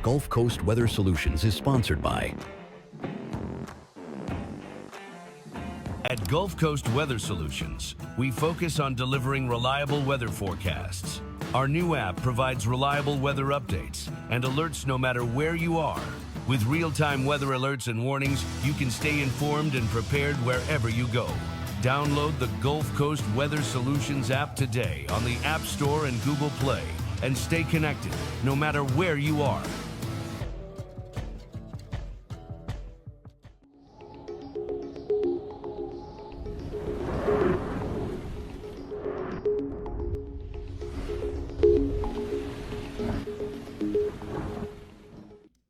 Gulf Coast Weather Solutions is sponsored by. At Gulf Coast Weather Solutions, we focus on delivering reliable weather forecasts. Our new app provides reliable weather updates and alerts no matter where you are. With real-time weather alerts and warnings, you can stay informed and prepared wherever you go. Download the Gulf Coast Weather Solutions app today on the App Store and Google Play and stay connected no matter where you are.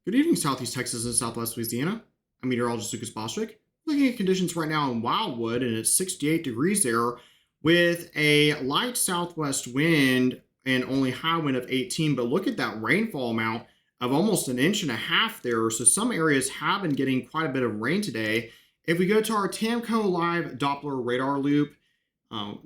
Good evening, Southeast Texas and Southwest Louisiana. I'm meteorologist Lucas Bostrick. Looking at conditions right now in Wildwood, and it's 68 degrees there with a light southwest wind and only high wind of 18. But look at that rainfall amount of almost 1.5 inches there. So some areas have been getting quite a bit of rain today. If we go to our TAMCO Live Doppler radar loop,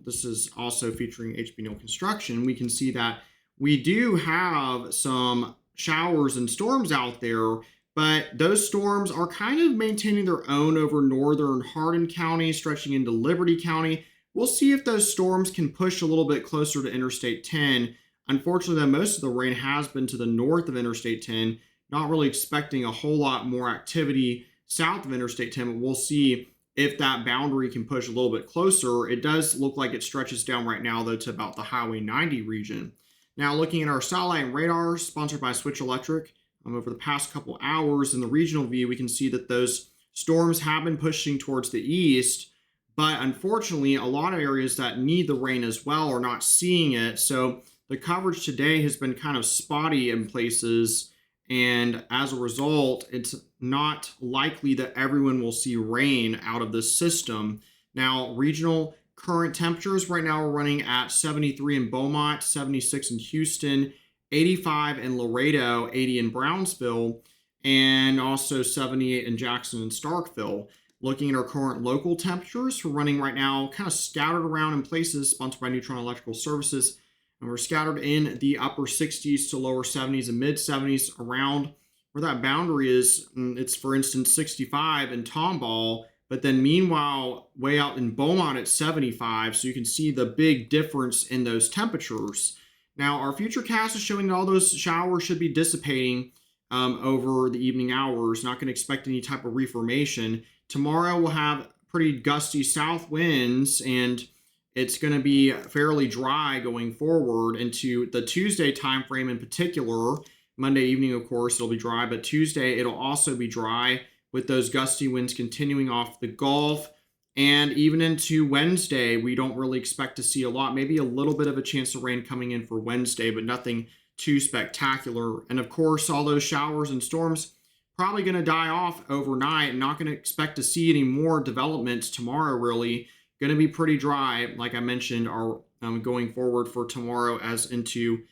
this is also featuring HB Neill Construction, we can see that we do have some showers and storms out there, but those storms are kind of maintaining their own over northern Hardin County, stretching into Liberty County. We'll see if those storms can push a little bit closer to Interstate 10. Unfortunately, though, most of the rain has been to the north of Interstate 10. Not really expecting a whole lot more activity south of Interstate 10, but we'll see if that boundary can push a little bit closer. It does look like it stretches down right now, though, to about the Highway 90 region. Now, looking at our satellite radar, sponsored by Switch Electric, over the past couple hours in the regional view, we can see that those storms have been pushing towards the east, but unfortunately, a lot of areas that need the rain as well are not seeing it. So the coverage today has been kind of spotty in places, and as a result, it's not likely that everyone will see rain out of this system. Now, regional current temperatures right now are running at 73 in Beaumont, 76 in Houston, 85 in Laredo, 80 in Brownsville, and also 78 in Jackson and Starkville. Looking at our current local temperatures, we're running right now kind of scattered around in places, sponsored by Neutron Electrical Services, and we're scattered in the upper 60s to lower 70s and mid 70s around where that boundary is. It's, for instance, 65 in Tomball, but then meanwhile, way out in Beaumont, it's 75. So you can see the big difference in those temperatures. Now, our future cast is showing that all those showers should be dissipating over the evening hours. Not going to expect any type of reformation. Tomorrow we'll have pretty gusty south winds, and it's going to be fairly dry going forward into the Tuesday time frame in particular. Monday evening, of course, it'll be dry, but Tuesday it'll also be dry, with those gusty winds continuing off the Gulf. And even into Wednesday, we don't really expect to see a lot, maybe a little bit of a chance of rain coming in for Wednesday, but nothing too spectacular. And of course, all those showers and storms probably going to die off overnight. Not going to expect to see any more developments tomorrow, really. Going to be pretty dry, like I mentioned, are going forward for tomorrow as into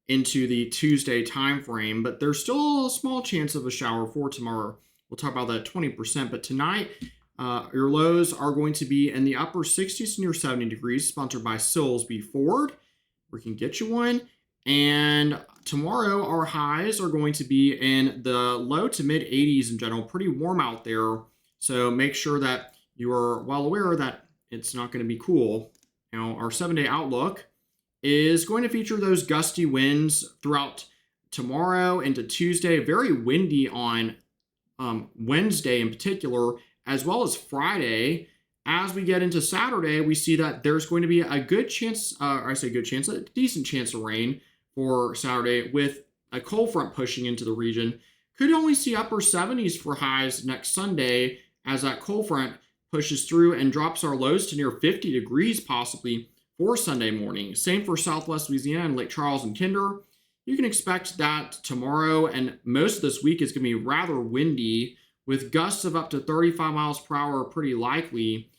the Tuesday time frame. But there's still a small chance of a shower for tomorrow. We'll talk about that 20%, but tonight, your lows are going to be in the upper 60s to near 70 degrees, sponsored by Silsby Ford. We can get you one. And tomorrow, our highs are going to be in the low to mid 80s in general. Pretty warm out there, so make sure that you are well aware that it's not going to be cool. Now, our 7-day outlook is going to feature those gusty winds throughout tomorrow into Tuesday. Very windy on Wednesday in particular, as well as Friday. As we get into Saturday, we see that there's going to be a good chance, a decent chance of rain for Saturday, with a cold front pushing into the region. Could only see upper 70s for highs next Sunday as that cold front pushes through and drops our lows to near 50 degrees possibly for Sunday morning. Same for Southwest Louisiana and Lake Charles and Kinder. You can expect that tomorrow and most of this week is going to be rather windy, with gusts of up to 35 miles per hour pretty likely.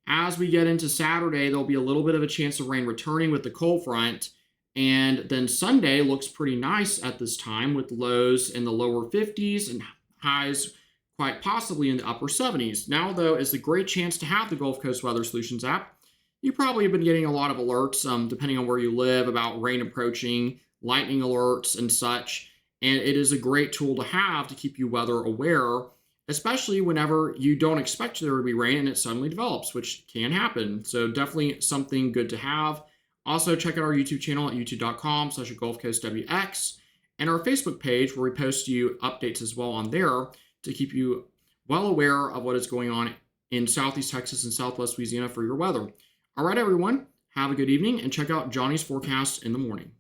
As we get into Saturday, there'll be a little bit of a chance of rain returning with the cold front. And then Sunday looks pretty nice at this time, with lows in the lower 50s and highs quite possibly in the upper 70s. Now, though, is a great chance to have the Gulf Coast Weather Solutions app. You probably have been getting a lot of alerts, depending on where you live, about rain approaching, lightning alerts and such. And it is a great tool to have to keep you weather aware, especially whenever you don't expect there to be rain and it suddenly develops, which can happen. So definitely something good to have. Also, check out our YouTube channel at youtube.com/GulfCoastWX and our Facebook page where we post you updates as well on there to keep you well aware of what is going on in Southeast Texas and Southwest Louisiana for your weather. All right, everyone, have a good evening and check out Johnny's forecast in the morning.